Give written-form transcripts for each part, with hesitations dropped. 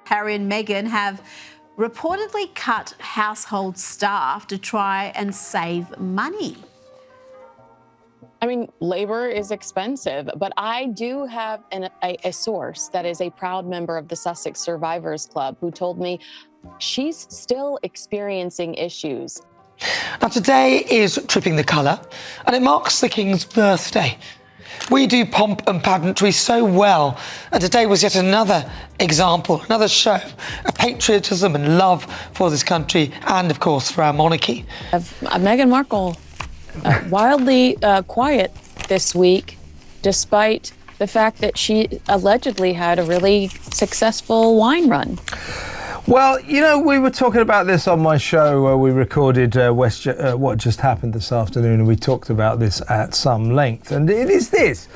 Harry and Meghan have reportedly cut household staff to try and save money. I mean, labor is expensive, but I do have a source that is a proud member of the Sussex Survivors Club who told me she's still experiencing issues. Now, today is Tripping the Colour, and it marks the King's birthday. We do pomp and pageantry so well, and today was yet another example, another show of patriotism and love for this country and, of course, for our monarchy. Meghan Markle wildly quiet this week, despite the fact that she allegedly had a really successful wine run. Well, you know, we were talking about this on my show where we recorded What Just Happened this afternoon, and we talked about this at some length. And it is this.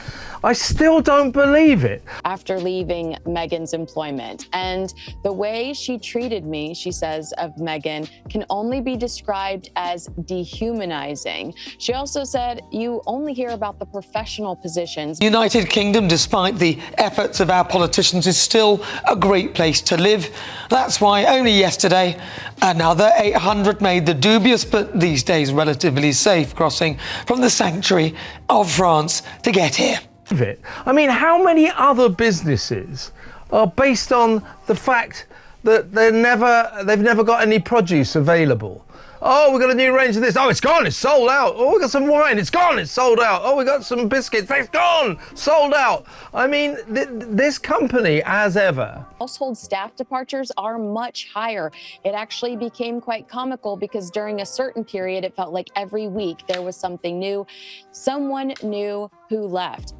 I still don't believe it. After leaving Meghan's employment, and the way she treated me, she says, of Meghan, can only be described as dehumanizing. She also said, you only hear about the professional positions. United Kingdom, despite the efforts of our politicians, is still a great place to live. That's why only yesterday, another 800 made the dubious but these days relatively safe crossing from the sanctuary of France to get here. I mean, how many other businesses are based on the fact that they've never got any produce available? Oh, we've got a new range of this. Oh, it's gone, it's sold out. Oh, we got some wine, it's gone, it's sold out. Oh, we got some biscuits, it's gone, sold out. I mean, this company, as ever. Household staff departures are much higher. It actually became quite comical because during a certain period, it felt like every week there was something new, someone new who left.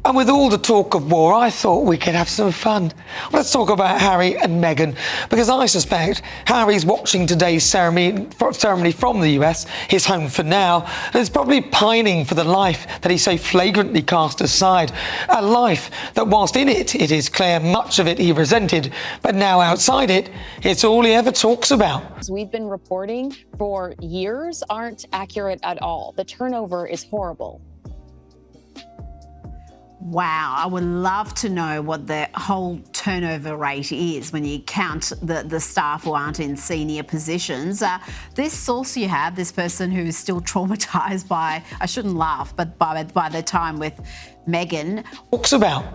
And with all the talk of war, I thought we could have some fun. Let's talk about Harry and Meghan, because I suspect Harry's watching today's ceremony from the US, his home for now, and is probably pining for the life that he so flagrantly cast aside. A life that, whilst in it, it is clear much of it he resented, but now outside it, it's all he ever talks about. We've been reporting for years aren't accurate at all. The turnover is horrible. Wow, I would love to know what the whole turnover rate is when you count the staff who aren't in senior positions. This source you have, this person who is still traumatised by, I shouldn't laugh, but by the time with Meghan. Talks about.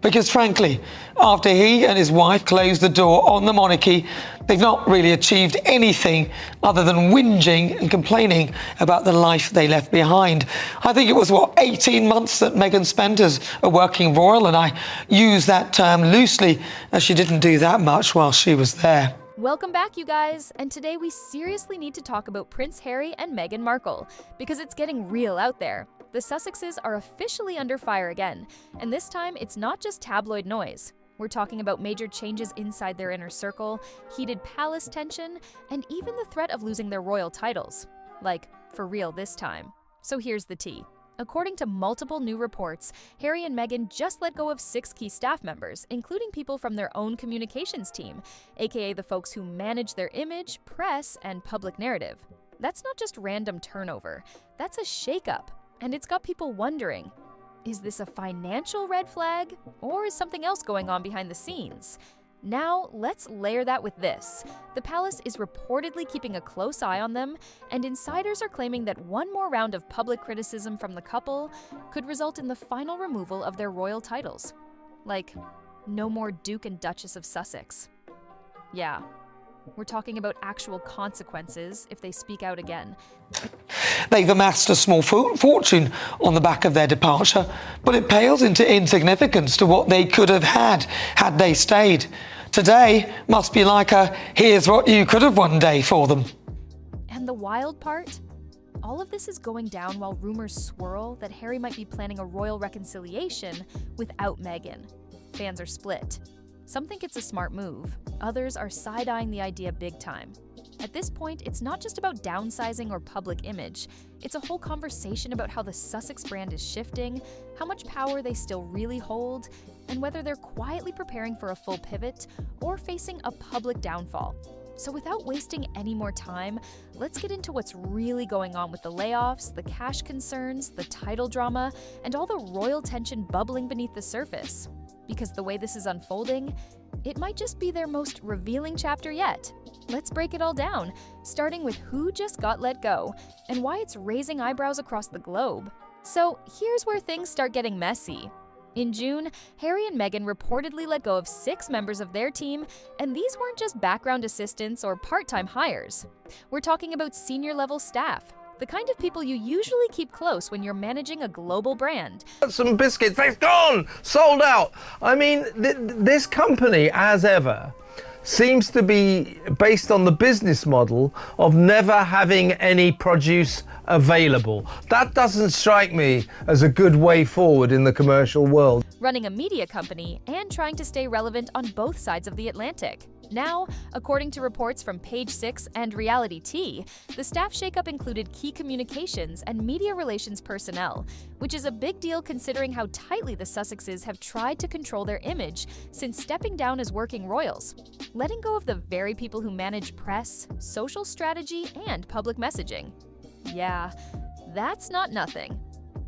Because frankly, after he and his wife closed the door on the monarchy, they've not really achieved anything other than whinging and complaining about the life they left behind. I think it was, 18 months that Meghan spent as a working royal, and I use that term loosely as she didn't do that much while she was there. Welcome back, you guys, and today we seriously need to talk about Prince Harry and Meghan Markle, because it's getting real out there. The Sussexes are officially under fire again, and this time it's not just tabloid noise. We're talking about major changes inside their inner circle, heated palace tension, and even the threat of losing their royal titles. Like, for real this time. So here's the tea. According to multiple new reports, Harry and Meghan just let go of 6 key staff members, including people from their own communications team, aka the folks who manage their image, press, and public narrative. That's not just random turnover, that's a shakeup. And it's got people wondering, is this a financial red flag, or is something else going on behind the scenes? Now, let's layer that with this. The palace is reportedly keeping a close eye on them, and insiders are claiming that one more round of public criticism from the couple could result in the final removal of their royal titles. Like, no more Duke and Duchess of Sussex. Yeah. We're talking about actual consequences if they speak out again. They've amassed a small fortune on the back of their departure, but it pales into insignificance to what they could have had they stayed. Today must be like a here's what you could have one day for them. And the wild part? All of this is going down while rumors swirl that Harry might be planning a royal reconciliation without Meghan. Fans are split. Some think it's a smart move. Others are side-eyeing the idea big time. At this point, it's not just about downsizing or public image. It's a whole conversation about how the Sussex brand is shifting, how much power they still really hold, and whether they're quietly preparing for a full pivot or facing a public downfall. So without wasting any more time, let's get into what's really going on with the layoffs, the cash concerns, the title drama, and all the royal tension bubbling beneath the surface. because the way this is unfolding, it might just be their most revealing chapter yet. Let's break it all down, starting with who just got let go and why it's raising eyebrows across the globe. So here's where things start getting messy. In June, Harry and Meghan reportedly let go of 6 members of their team, and these weren't just background assistants or part-time hires. We're talking about senior-level staff, the kind of people you usually keep close when you're managing a global brand. Some biscuits, they've gone, sold out. I mean, this company, as ever, seems to be based on the business model of never having any produce available. That doesn't strike me as a good way forward in the commercial world. Running a media company and trying to stay relevant on both sides of the Atlantic. Now, according to reports from Page 6 and Reality Tea, the staff shakeup included key communications and media relations personnel, which is a big deal considering how tightly the Sussexes have tried to control their image since stepping down as working royals, letting go of the very people who manage press, social strategy, and public messaging. Yeah, that's not nothing.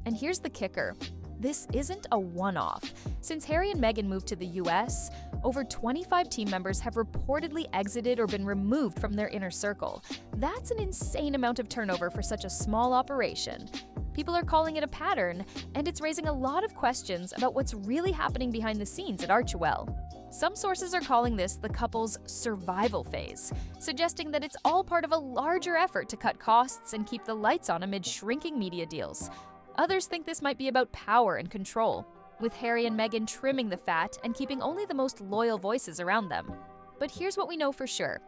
And here's the kicker. This isn't a one-off. Since Harry and Meghan moved to the US, over 25 team members have reportedly exited or been removed from their inner circle. That's an insane amount of turnover for such a small operation. People are calling it a pattern, and it's raising a lot of questions about what's really happening behind the scenes at Archewell. Some sources are calling this the couple's survival phase, suggesting that it's all part of a larger effort to cut costs and keep the lights on amid shrinking media deals. Others think this might be about power and control, with Harry and Meghan trimming the fat and keeping only the most loyal voices around them. But here's what we know for sure.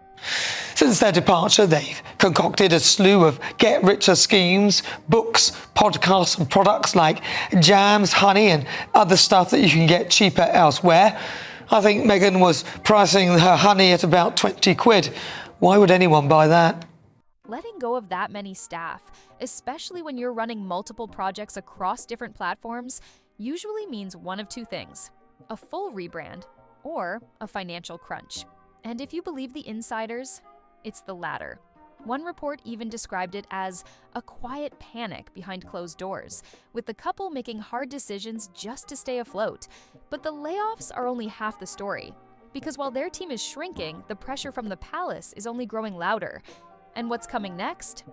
Since their departure, they've concocted a slew of get-richer schemes, books, podcasts and products like jams, honey and other stuff that you can get cheaper elsewhere. I think Meghan was pricing her honey at about 20 quid. Why would anyone buy that? Letting go of that many staff, especially when you're running multiple projects across different platforms, usually means one of two things: a full rebrand or a financial crunch. And if you believe the insiders, it's the latter. One report even described it as a quiet panic behind closed doors, with the couple making hard decisions just to stay afloat. But the layoffs are only half the story, because while their team is shrinking, the pressure from the palace is only growing louder. And what's coming next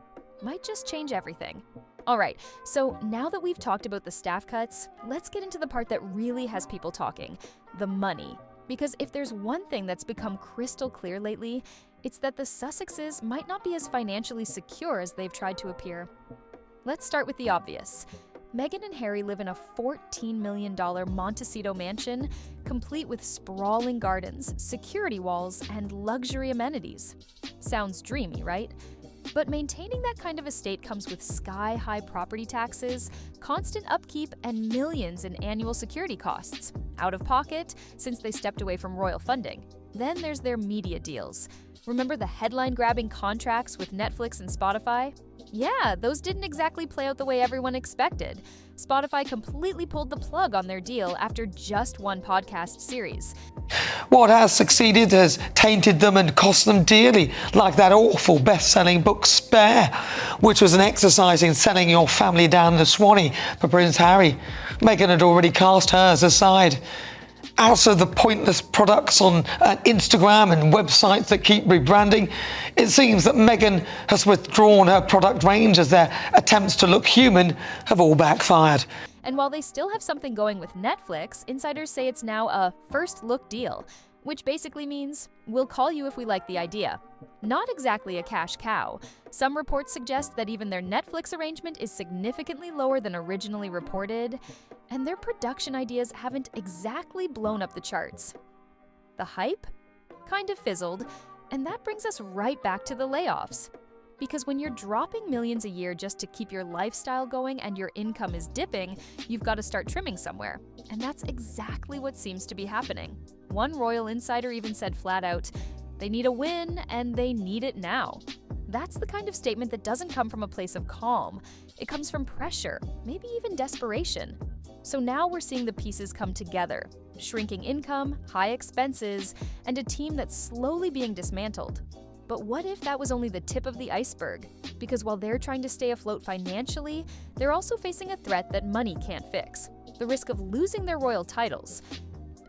might just change everything. All right, so now that we've talked about the staff cuts, let's get into the part that really has people talking: the money. Because if there's one thing that's become crystal clear lately, it's that the Sussexes might not be as financially secure as they've tried to appear. Let's start with the obvious. Meghan and Harry live in a $14 million Montecito mansion, complete with sprawling gardens, security walls, and luxury amenities. Sounds dreamy, right? But maintaining that kind of estate comes with sky-high property taxes, constant upkeep, and millions in annual security costs, out of pocket since they stepped away from royal funding. Then there's their media deals. Remember the headline-grabbing contracts with Netflix and Spotify? Yeah, those didn't exactly play out the way everyone expected. Spotify completely pulled the plug on their deal after just one podcast series. What has succeeded has tainted them and cost them dearly, like that awful best-selling book Spare, which was an exercise in selling your family down the Swanee for Prince Harry. Meghan had already cast hers aside. Also, the pointless products on Instagram and websites that keep rebranding. It seems that Meghan has withdrawn her product range as their attempts to look human have all backfired. And while they still have something going with Netflix, insiders say it's now a first look deal, which basically means we'll call you if we like the idea. Not exactly a cash cow. Some reports suggest that even their Netflix arrangement is significantly lower than originally reported, and their production ideas haven't exactly blown up the charts. The hype kind of fizzled, and that brings us right back to the layoffs. Because when you're dropping millions a year just to keep your lifestyle going and your income is dipping, you've got to start trimming somewhere. And that's exactly what seems to be happening. One royal insider even said flat out, they need a win and they need it now. That's the kind of statement that doesn't come from a place of calm. It comes from pressure, maybe even desperation. So now we're seeing the pieces come together. Shrinking income, high expenses, and a team that's slowly being dismantled. But what if that was only the tip of the iceberg? Because while they're trying to stay afloat financially, they're also facing a threat that money can't fix: the risk of losing their royal titles.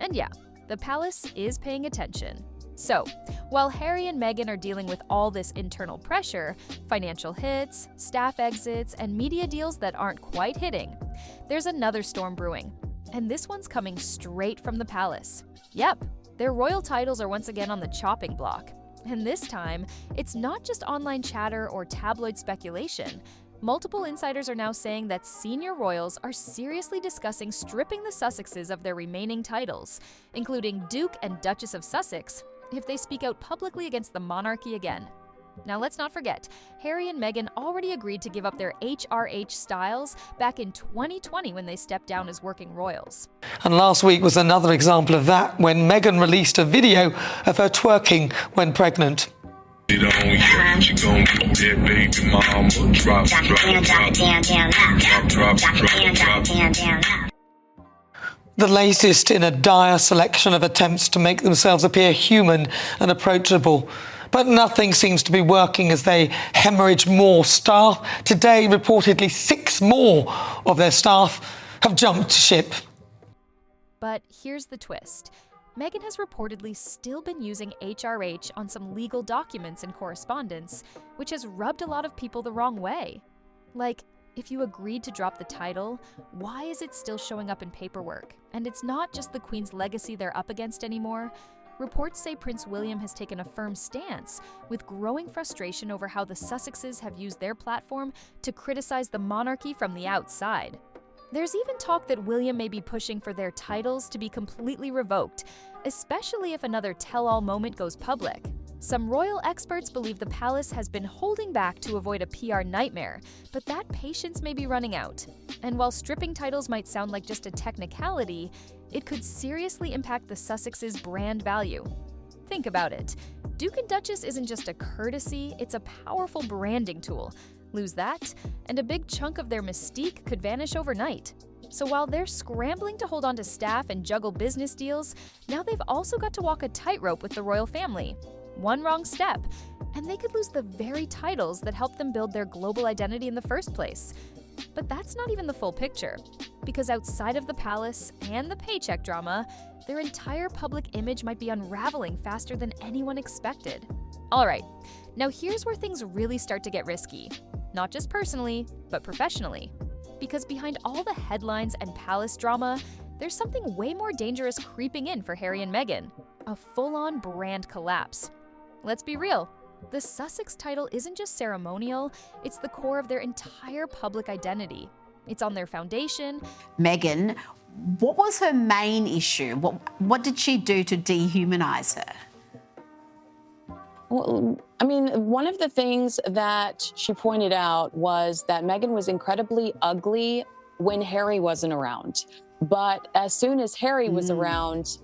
And yeah, the palace is paying attention. So, while Harry and Meghan are dealing with all this internal pressure, financial hits, staff exits, and media deals that aren't quite hitting, there's another storm brewing. And this one's coming straight from the palace. Yep, their royal titles are once again on the chopping block. And this time, it's not just online chatter or tabloid speculation. Multiple insiders are now saying that senior royals are seriously discussing stripping the Sussexes of their remaining titles, including Duke and Duchess of Sussex, if they speak out publicly against the monarchy again. Now let's not forget, Harry and Meghan already agreed to give up their HRH styles back in 2020 when they stepped down as working royals. And last week was another example of that when Meghan released a video of her twerking when pregnant. The latest in a dire selection of attempts to make themselves appear human and approachable. But nothing seems to be working as they hemorrhage more staff. Today, reportedly 6 more of their staff have jumped ship. But here's the twist. Meghan has reportedly still been using HRH on some legal documents and correspondence, which has rubbed a lot of people the wrong way. Like, if you agreed to drop the title, why is it still showing up in paperwork? And it's not just the Queen's legacy they're up against anymore. Reports say Prince William has taken a firm stance, with growing frustration over how the Sussexes have used their platform to criticize the monarchy from the outside. There's even talk that William may be pushing for their titles to be completely revoked, especially if another tell-all moment goes public. Some royal experts believe the palace has been holding back to avoid a PR nightmare, but that patience may be running out. And while stripping titles might sound like just a technicality, it could seriously impact the Sussexes' brand value. Think about it. Duke and Duchess isn't just a courtesy, it's a powerful branding tool. Lose that, and a big chunk of their mystique could vanish overnight. So while they're scrambling to hold on to staff and juggle business deals, now they've also got to walk a tightrope with the royal family. One wrong step, and they could lose the very titles that helped them build their global identity in the first place. But that's not even the full picture, because outside of the palace and the paycheck drama, their entire public image might be unraveling faster than anyone expected. All right, now here's where things really start to get risky. Not just personally, but professionally. Because behind all the headlines and palace drama, there's something way more dangerous creeping in for Harry and Meghan: a full-on brand collapse. Let's be real, the Sussex title isn't just ceremonial, it's the core of their entire public identity. It's on their foundation. Meghan, what was her main issue? What did she do to dehumanize her? Well, I mean, one of the things that she pointed out was that Meghan was incredibly ugly when Harry wasn't around. But as soon as Harry was around,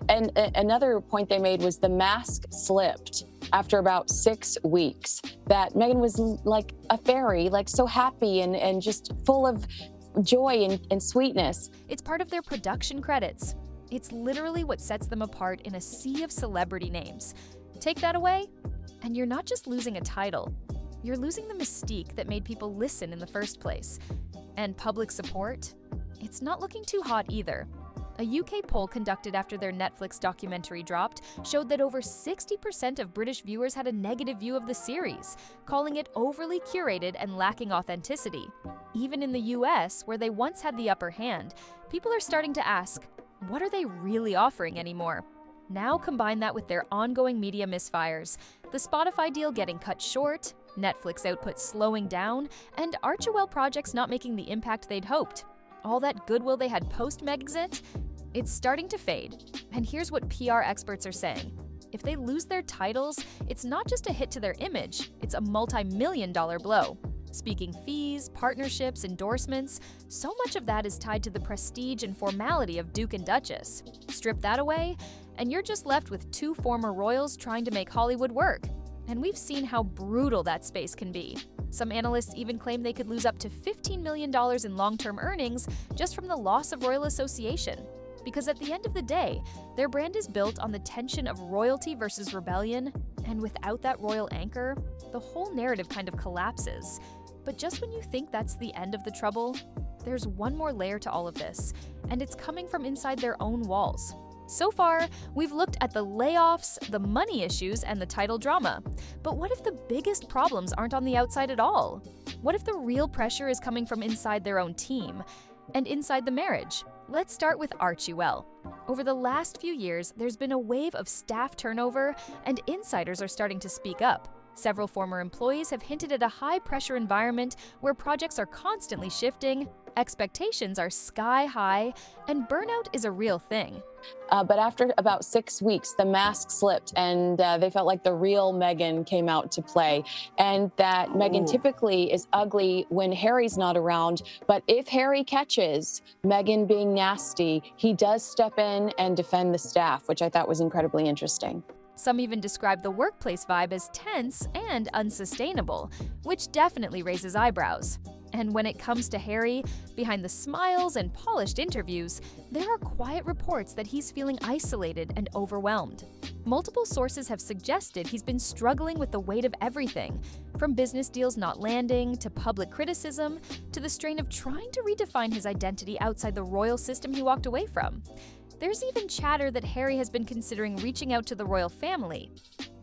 and another point they made was the mask slipped after about 6 weeks, that Meghan was like a fairy, like so happy and just full of joy and sweetness. It's part of their production credits. It's literally what sets them apart in a sea of celebrity names. Take that away, and you're not just losing a title, you're losing the mystique that made people listen in the first place. And public support? It's not looking too hot either. A UK poll conducted after their Netflix documentary dropped showed that over 60% of British viewers had a negative view of the series, calling it overly curated and lacking authenticity. Even in the US, where they once had the upper hand, people are starting to ask, what are they really offering anymore? Now combine that with their ongoing media misfires, the Spotify deal getting cut short, Netflix output slowing down, and Archewell projects not making the impact they'd hoped. All that goodwill they had post-Megxit, it's starting to fade. And here's what PR experts are saying. If they lose their titles, it's not just a hit to their image, it's a multi-million-dollar blow. Speaking fees, partnerships, endorsements, so much of that is tied to the prestige and formality of Duke and Duchess. Strip that away, and you're just left with 2 former royals trying to make Hollywood work. And we've seen how brutal that space can be. Some analysts even claim they could lose up to $15 million in long-term earnings just from the loss of royal association. Because at the end of the day, their brand is built on the tension of royalty versus rebellion, and without that royal anchor, the whole narrative kind of collapses. But just when you think that's the end of the trouble, there's one more layer to all of this, and it's coming from inside their own walls. So far, we've looked at the layoffs, the money issues, and the title drama. But what if the biggest problems aren't on the outside at all? What if the real pressure is coming from inside their own team and inside the marriage? Let's start with Archie Well. Over the last few years, there's been a wave of staff turnover, and insiders are starting to speak up. Several former employees have hinted at a high-pressure environment where projects are constantly shifting, expectations are sky high, and burnout is a real thing. But after about 6 weeks, the mask slipped and they felt like the real Meghan came out to play, and that Meghan typically is ugly when Harry's not around. But if Harry catches Meghan being nasty, he does step in and defend the staff, which I thought was incredibly interesting. Some even describe the workplace vibe as tense and unsustainable, which definitely raises eyebrows. And when it comes to Harry, behind the smiles and polished interviews, there are quiet reports that he's feeling isolated and overwhelmed. Multiple sources have suggested he's been struggling with the weight of everything, from business deals not landing, to public criticism, to the strain of trying to redefine his identity outside the royal system he walked away from. There's even chatter that Harry has been considering reaching out to the royal family,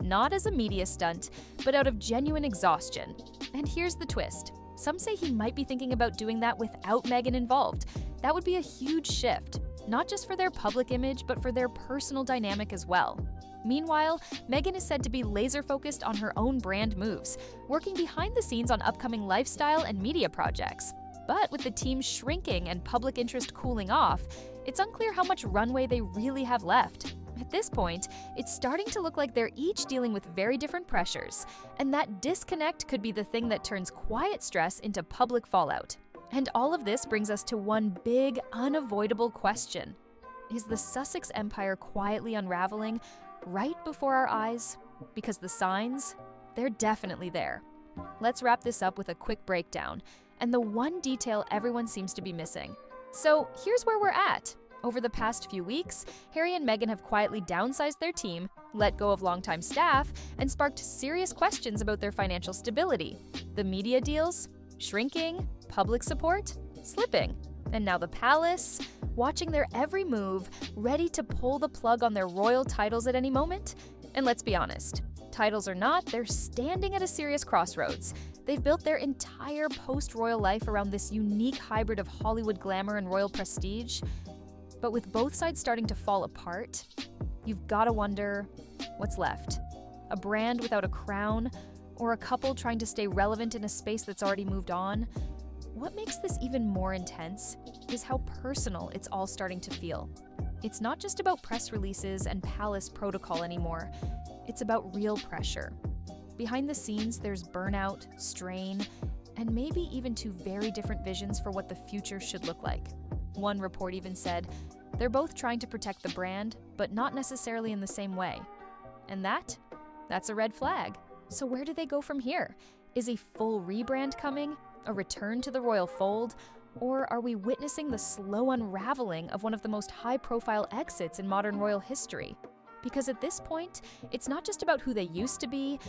not as a media stunt, but out of genuine exhaustion. And here's the twist. Some say he might be thinking about doing that without Meghan involved. That would be a huge shift, not just for their public image, but for their personal dynamic as well. Meanwhile, Meghan is said to be laser-focused on her own brand moves, working behind the scenes on upcoming lifestyle and media projects. But with the team shrinking and public interest cooling off, it's unclear how much runway they really have left. At this point, it's starting to look like they're each dealing with very different pressures, and that disconnect could be the thing that turns quiet stress into public fallout. And all of this brings us to one big, unavoidable question. Is the Sussex empire quietly unraveling right before our eyes? Because the signs, they're definitely there. Let's wrap this up with a quick breakdown, and the one detail everyone seems to be missing. So here's where we're at. Over the past few weeks, Harry and Meghan have quietly downsized their team, let go of longtime staff, and sparked serious questions about their financial stability. The media deals? Shrinking? Public support? Slipping. And now the palace? Watching their every move, ready to pull the plug on their royal titles at any moment? And let's be honest, titles or not, they're standing at a serious crossroads. They've built their entire post-royal life around this unique hybrid of Hollywood glamour and royal prestige. But with both sides starting to fall apart, you've got to wonder, what's left? A brand without a crown? Or a couple trying to stay relevant in a space that's already moved on? What makes this even more intense is how personal it's all starting to feel. It's not just about press releases and palace protocol anymore. It's about real pressure. Behind the scenes, there's burnout, strain, and maybe even two very different visions for what the future should look like. One report even said, they're both trying to protect the brand, but not necessarily in the same way. And that's a red flag. So where do they go from here? Is a full rebrand coming? A return to the royal fold? Or are we witnessing the slow unraveling of one of the most high-profile exits in modern royal history? Because at this point, it's not just about who they used to be,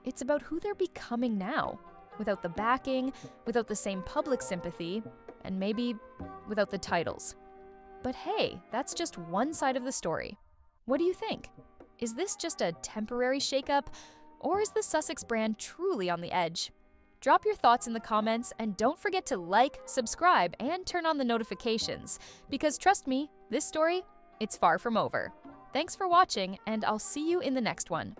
it's about who they're becoming now. Without the backing, without the same public sympathy, and maybe without the titles. But hey, that's just one side of the story. What do you think? Is this just a temporary shakeup, or is the Sussex brand truly on the edge? Drop your thoughts in the comments, and don't forget to like, subscribe, and turn on the notifications, because trust me, this story, it's far from over. Thanks for watching, and I'll see you in the next one.